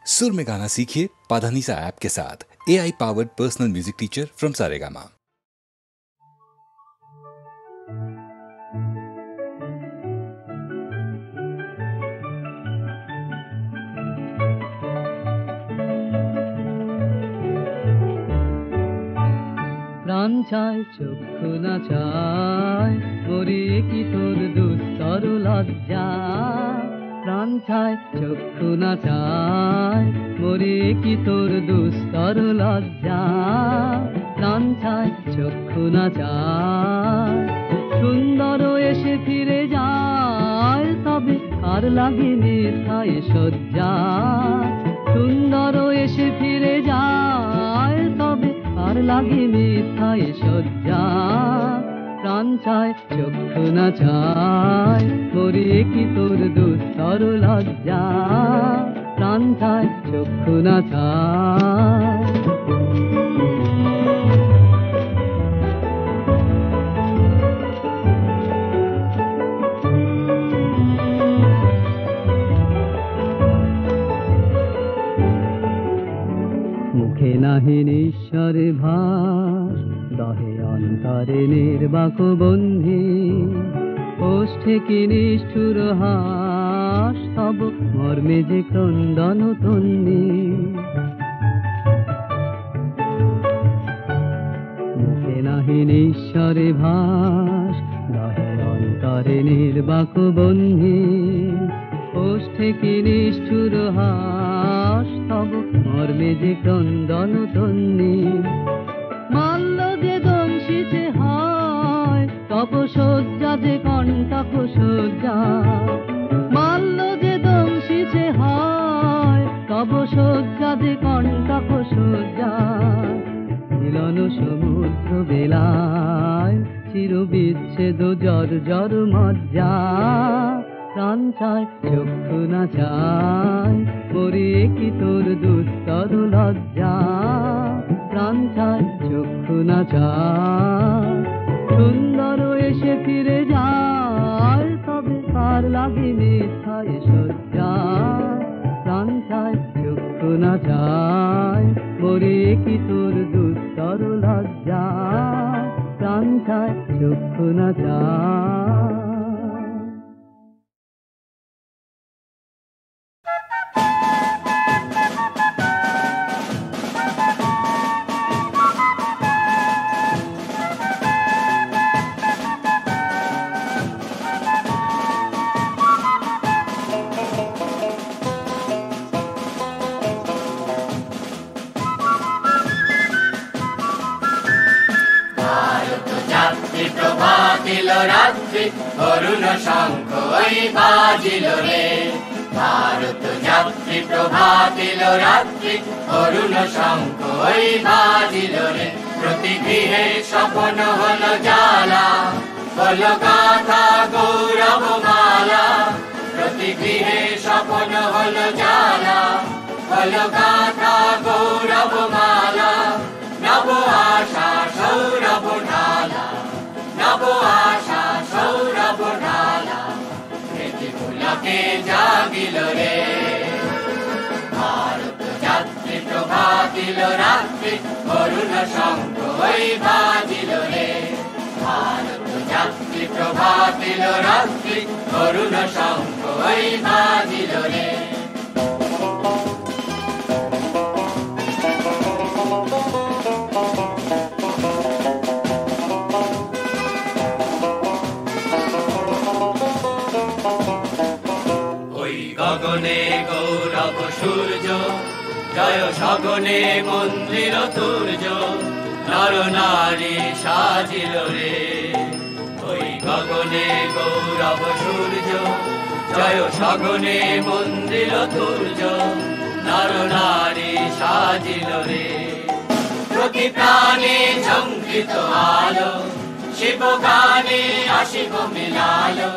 सुर में गाना सीखिए पाधानीसा ऐप के साथ। AI powered personal music teacher from Saregama. প্রাণ চায় চক্ষু না চায় মরি কি তোর দুস্তর লজ্জা। প্রাণ চায় চক্ষু না চায় মরি কি তোর দুস্তর লজ্জা। প্রাণ চায় চক্ষু না চায় সুন্দর এসে ফিরে যায় তবে আর লাগে মিথ্যায় সজ্জা। সুন্দর এসে ফিরে যায় তবে আর লাগে মিথ্যায় সজ্জা। প্রাণ চায় চক্ষু না চায় মরি কি তোর দুস্তর লজ্জা। প্রাণ চায় চক্ষু না চায়। মুখে নাহি নিঃস্বরে ভাস দহে অন্তরে নির্বাক বন্ধি। ওষ্ঠে কি নিষ্ঠুর হাস তব মর্মে যে ক্রন্দন তন্নি। মুখে নাহি নিঃস্বরে ভাস দহে অন্তরে নির্বাক বন্ধি। ওষ্ঠে কি নিষ্ঠুর হাস তব মর্মে যে ক্রন্দন তন্নি। মাল্য যে দংশিতে হয় তব শয্যা যে কণ্টক শয্যা। মাল্য যে দংশিতে হয় তব শয্যা যে কণ্টক শয্যা। মিলন সমুদ্র বেলায় চির বিচ্ছেদ জর জর মজ্জা। প্রাণ চায় চক্ষু না চায় মরি কি তোর দুস্তর লজ্জা। প্রাণ চায় চক্ষু না চায় সুন্দর এসে ফিরে যায় তবে আর লাগে মিথ্যায় সজ্জা। প্রাণ চায় চক্ষু না চায় মরি কি তোর দুস্তর লজ্জা। প্রাণ চায় চক্ষু না চায়। রাত্রি অরুণ শঙ্খ ওই বাজিল রে। ভারত যাত্রী প্রভাতিল রাত্রি অরুণ শঙ্খ ওই বাজিল রে। প্রতি গৃহে স্বপ্ন হলো জ্বালা হলো গাথা গৌরব মালা। প্রতি গৃহে স্বপ্ন হলো জ্বালা হলো গাথা গৌরব মালা। নব আশা সৌরভ ঢালা নব আশা সৌরভ ঢালা। প্রীতি পুলকে জাগিল রে। ভারত যাত্রী প্রভাতিল রাত্রি অরুণ শঙ্খ ওই বাজিল রে। ভারত যাত্রী প্রভাতিল রাত্রি অরুণ শঙ্খ ওই বাজিল রে। গগনে গৌরব সূর্য জয় সগনে মন্দির তুর্য। নর নারী সাজিল রে। ওই গগনে গৌরব সূর্য জয় সগনে মন্দির তুর্য। নর নারী সাজিল রে। প্রতি প্রাণে ঝঙ্কৃত আলো শিব গানে আসিব মিলালো।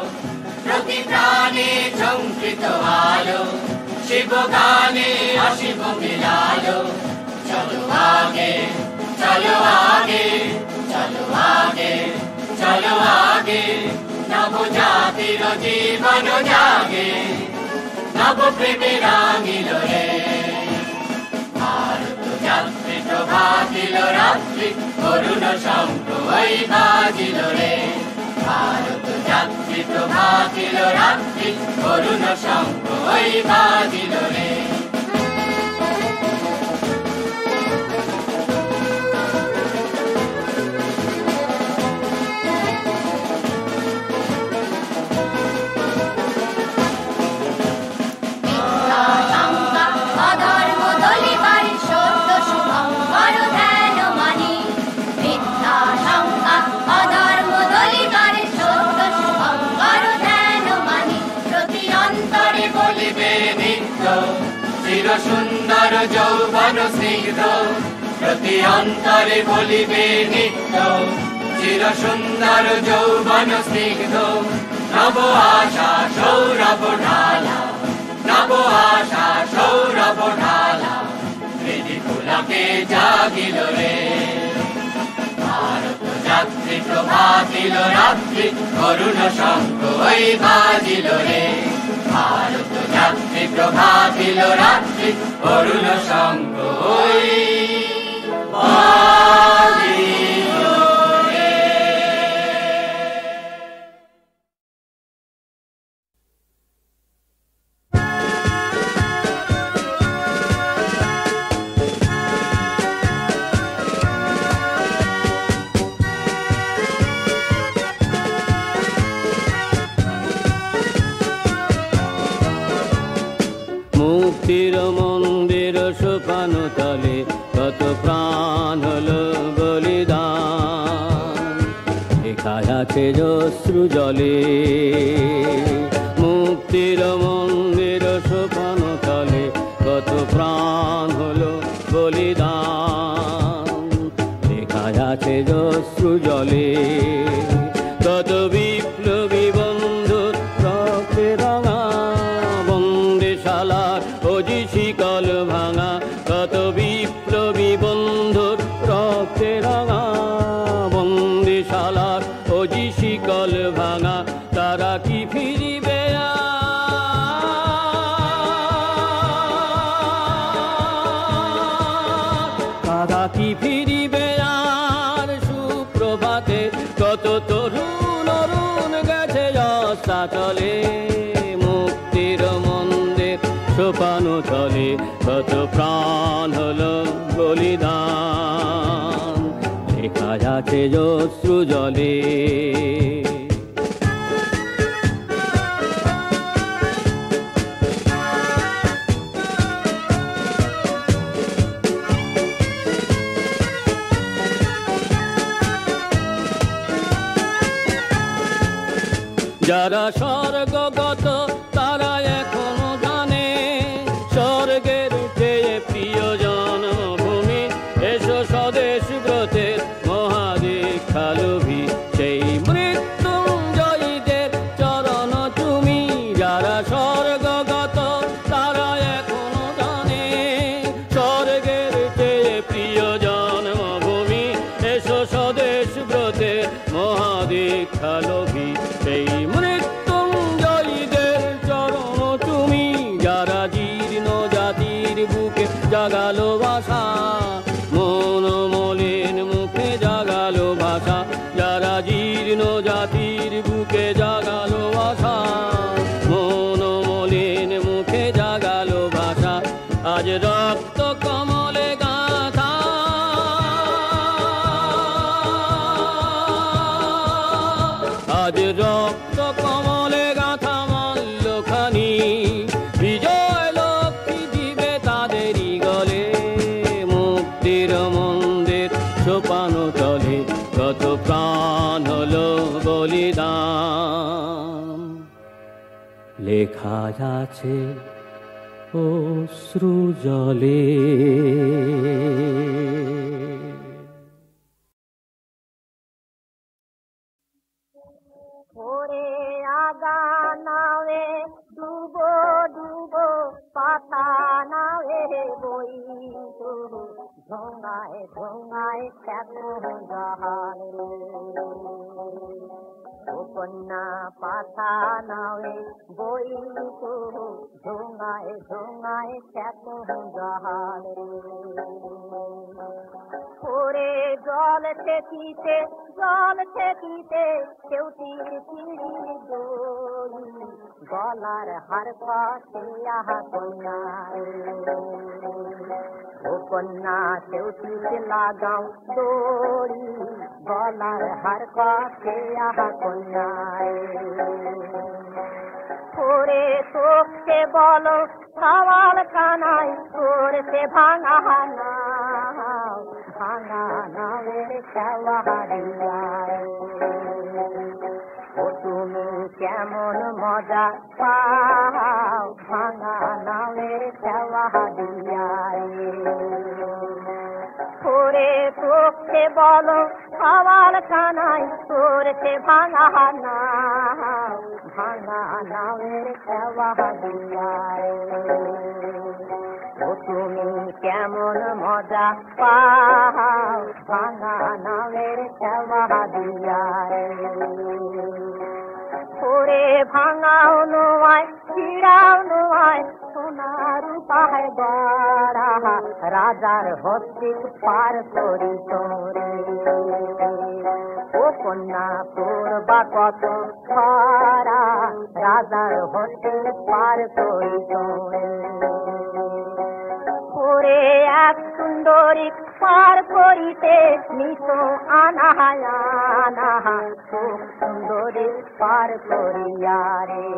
প্রতি প্রাণে ঝঙ্কৃত আলো শিব গানে আসিব মিলালো। চলো আগে চলো আগে চলো আগে চলো আগে। নব জাতির জীবন জাগে নব প্রেমে রাঙিল রে। অরুণ শঙ্খ ওই বাজিল রে, ভারত যাত্রী প্রভাতিল রাত্রি, অরুণ শঙ্খ ওই বাজিল রে। চির সুন্দর যৌবন স্নিগ্ধ, প্রতি অন্তরে বলিবে নিত্য, চির সুন্দর যৌবন স্নিগ্ধ, নব আশা সৌরভ ঢালা, নব আশা সৌরভ ঢালা, হৃদি পুলকে জাগিল রে, ভারত যাত্রী প্রভাতিল রাত্রি, অরুণ শঙ্খ ওই বাজিল রে, ভারত যাত্রী প্রভাতিল রাত্রি, অরুণ শঙ্খ ওই বাজিল রে। মুক্তির মন্দির সোপান তলে কত প্রাণ হলো বলিদান, লেখায় আছে অশ্রু জলে। মুক্তির মন্দির সোপান তলে কত প্রাণ হলো বলিদান, লেখায় আছে অশ্রু জলে। কত বিপ্লবী বন্ধুর রক্তে রাঙা বন্দিশালার অজি শিকল ভাঙা, কত বিপ্লবী বন্ধুর রক্তে রাঙা বন্দিশালার অজি শিকল ভাঙা, তারা কি ফিরিবে তারা কি ফিরিবে আর সুপ্রভাতে, কত তরুণ অরুণ গেছে অস্তাচলে। মুক্তির মন্দির সোপান তলে কত প্রাণ হলো বলিদান, লেখা আছে অশ্রু জলে। যারা স্বর্গগত তারা এখনো জানে, স্বর্গের চেয়ে প্রিয় জন্মভূমি, এসো স্বদেশ ব্রতের মহাদীক্ষা লোভী, সেই মৃত্যুঞ্জয়ীদের চরণ তুমি। যারা স্বর্গগত তারা এখনো জানে, স্বর্গের চেয়ে প্রিয় জন্মভূমি, এসো স্বদেশ ব্রতের মহাদীক্ষা লোভী, সেই মৃত্যুঞ্জয়ীদের চরণ তুমি। যারা জীর্ণ জাতির বুকে জাগালো ভাষা, মন মলিন মুখে জাগালো ভাষা, যারা জীর্ণ জাতির বুকে জাগালো ভাষা, মন মলিন মুখে জাগালো ভাষা, আজ রক্ত কমলে গাথা, আজ রক্ত কমলে গাথা মল্লখানি, বিজয় লক্ষ্মী দিবে তাদেরই গলে। মুক্তির মন্দির সোপান তলে কত প্রাণ হলো বলিদান, লেখা আছে অশ্রু জলে। ওরে আগা নাওয়ে ডুবো ডুবো, পাতা নাওয়ে বই ঢোঙায় ঢোঙায় কেমন জাহান, কন্যা পাতা নাওয়ে বই ঢোঙায় ঢোঙায় কেমন জাহান। ওরে জল ছেকিতে কেউটির চিড়ি দড়ি গলার হার পাশে আহা কন্যা ও কন্যা কেউটিতে লাগাও দড়ি গলার হার পাশে আহা কন্যা ওরে তোকে বলো সওয়াল কানাই তোর সে ভাঙা নামের খেওয়ারিয়া ও তুমি কেমন মজা পাও ভাঙা নামের খেওয়ারিয়া ওরে তোকে বলো সওয়াল কানাই তোর সে ভাঙা নামের খেওয়ারিয়া ও তুমি কেমন মজা পাও ভাঙা নামের খেওয়ারিয়া ওরে ভাঙাও নোয়ায় ছিড়াও নোয়ায় সোনার পাহাড় গড়া রাজার হস্তি পার করি তোরে ও কন্যা তোর বা কত খরা রাজার হস্তি পার করি তোরে ওরে এক সুন্দরী পার করিতে নিত আনাহায়ানা খুব সুন্দরী পার করিয়া রে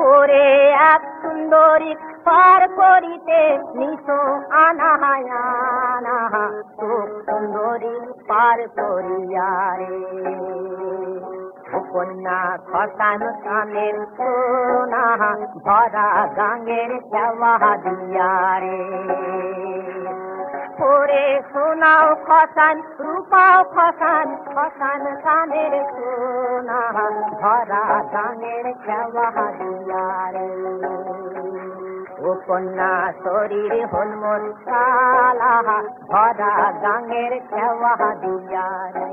ওরে এক সুন্দরী পার করিতে নিত আনাহায়ানা খুব সুন্দরী পার করিয়া রে কন্যা খসান কানের সোনা ভরা গাঙ্গের খেওয়া দিয়া রে ওরে সোনাও খসান রূপাও খসান কানের সোনা ভরা গাঙ্গের খেওয়া দিয়া রে ও কন্যা শরীর হলমল কালা ভরা গাঙ্গের খেওয়া দিয়া রে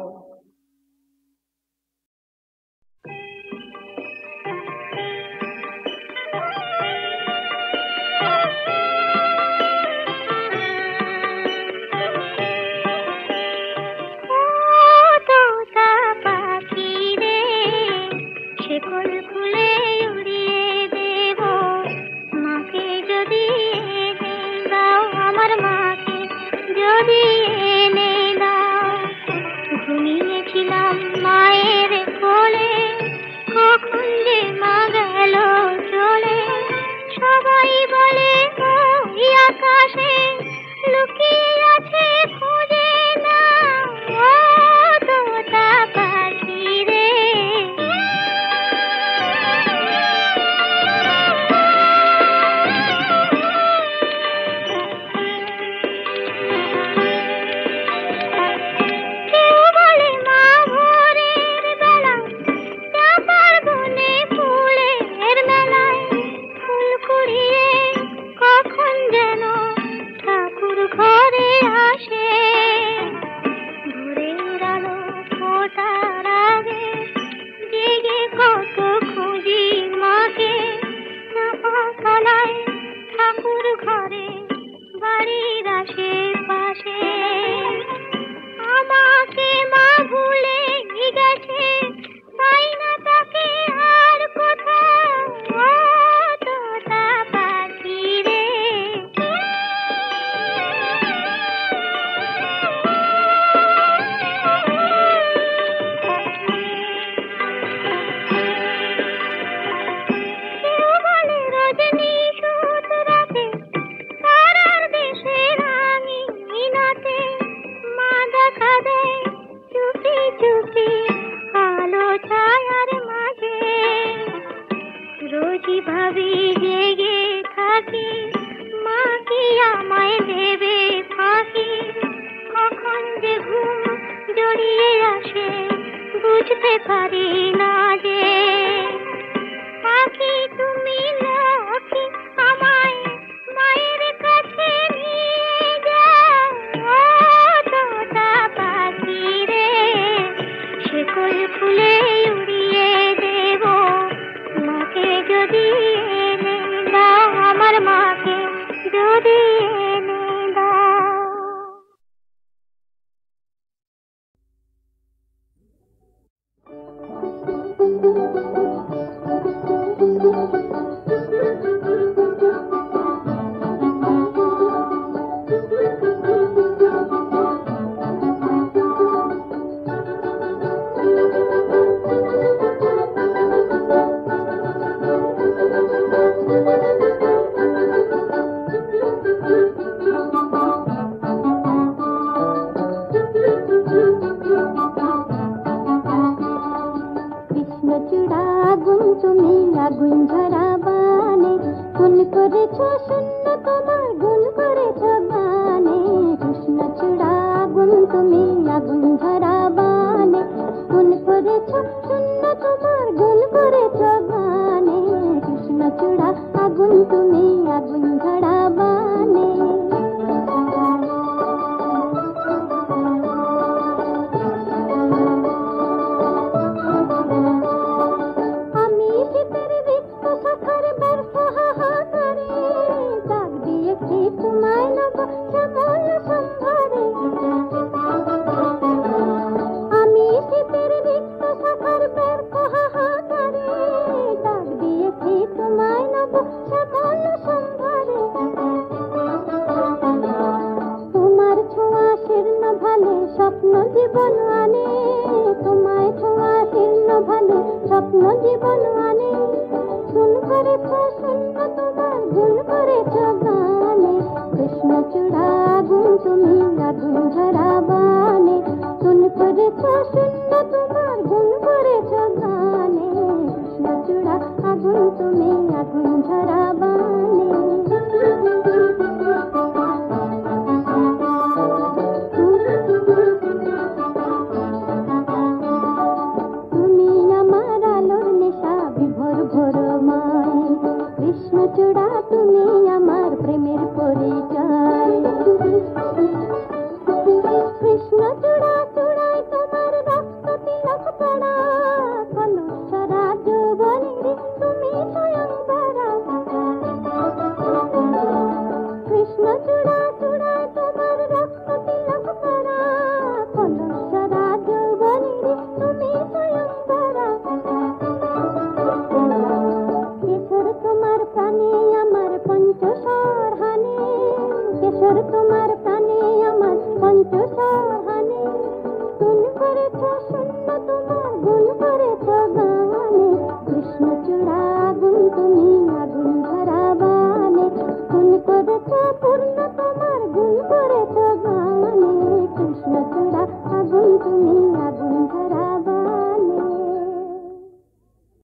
তোমার গুণ করেছ গানে কৃষ্ণচূড়া গুণ তুমি আগুন ঝরা বানে গুণ করেছ শূন্য তোমার গুণ করেছ গানে কৃষ্ণচূড়া আগুন তুমি আগুন ঝরা বানে আমি শীতের রিক্ত শাখার ব্যর্থ হাহাকারে ডাক দিয়েছি তোমায় নব শ্যামল সম্ভারে আমি শীতের রিক্ত শাখার ব্যর্থ হাহাকারে ডাক দিয়েছি তোমায় নব শ্যামল সম্ভারে তোমার ছোঁয়া শীর্ণ ভালে স্বপ্ন জীবন আনে তোমায় ছোঁয়া শীর্ণ ভালে স্বপ্ন জীবন আনে গুণ করেছ শূন্য তোমার গুণ করেছ গানে কৃষ্ণচূড়া গুণ তুমি আগুন ঝরা বানে গুণ করেছ শূন্য তোমার গুণ করেছ গানে কৃষ্ণচূড়া আগুন তুমি আগুন ঝরা বানে তুমি আমার আলোর নেশা বিভোর ভোর মায় কৃষ্ণচূড়া তুমি আমার প্রেমের পরিচয় কৃষ্ণচূড়া চূড়ায় তোমার রক্ত তিলক পড়া কলুষরা যৌবনের তুমি স্বয়ংবরা কৃষ্ণচূড়া চূড়ায় তোমার রক্ত তিলক পড়া কলুষরা যৌবনের তুমি স্বয়ংবরা কেশর তোমার প্রাণে আমার পঞ্চস্বর হানে কেশর তোমার প্রাণে আমার পঞ্চস্বর হানে গুণ করেছ শূন্য তোমার গুণ করেছ গানে কৃষ্ণচূড়া গুণ তুমি আগুন ঝরা বানে গুণ করেছ পূর্ণ